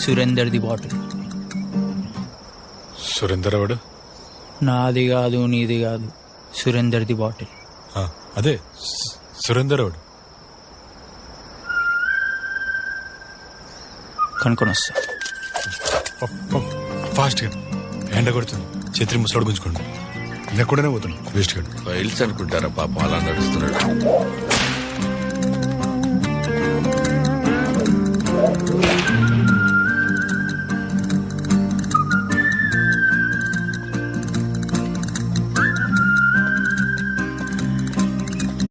సురేందర్ది bottle. Surender ఎవడు? నాది కాదు, నీది కాదు, సురేందర్ది బాటిల్. అదే సురేందర్ ఎవడు? కనుక్కొని వస్తా. ఫాస్ట్ గా ఎండ కొడుతుంది, ఛత్రి ముసలాడు గుంజుకోండి. నేను కూడా పోతున్నాను వేస్ట్ గా. ఫైల్స్ అనుకుంటారా పాపం అలా నడుస్తున్నాడు.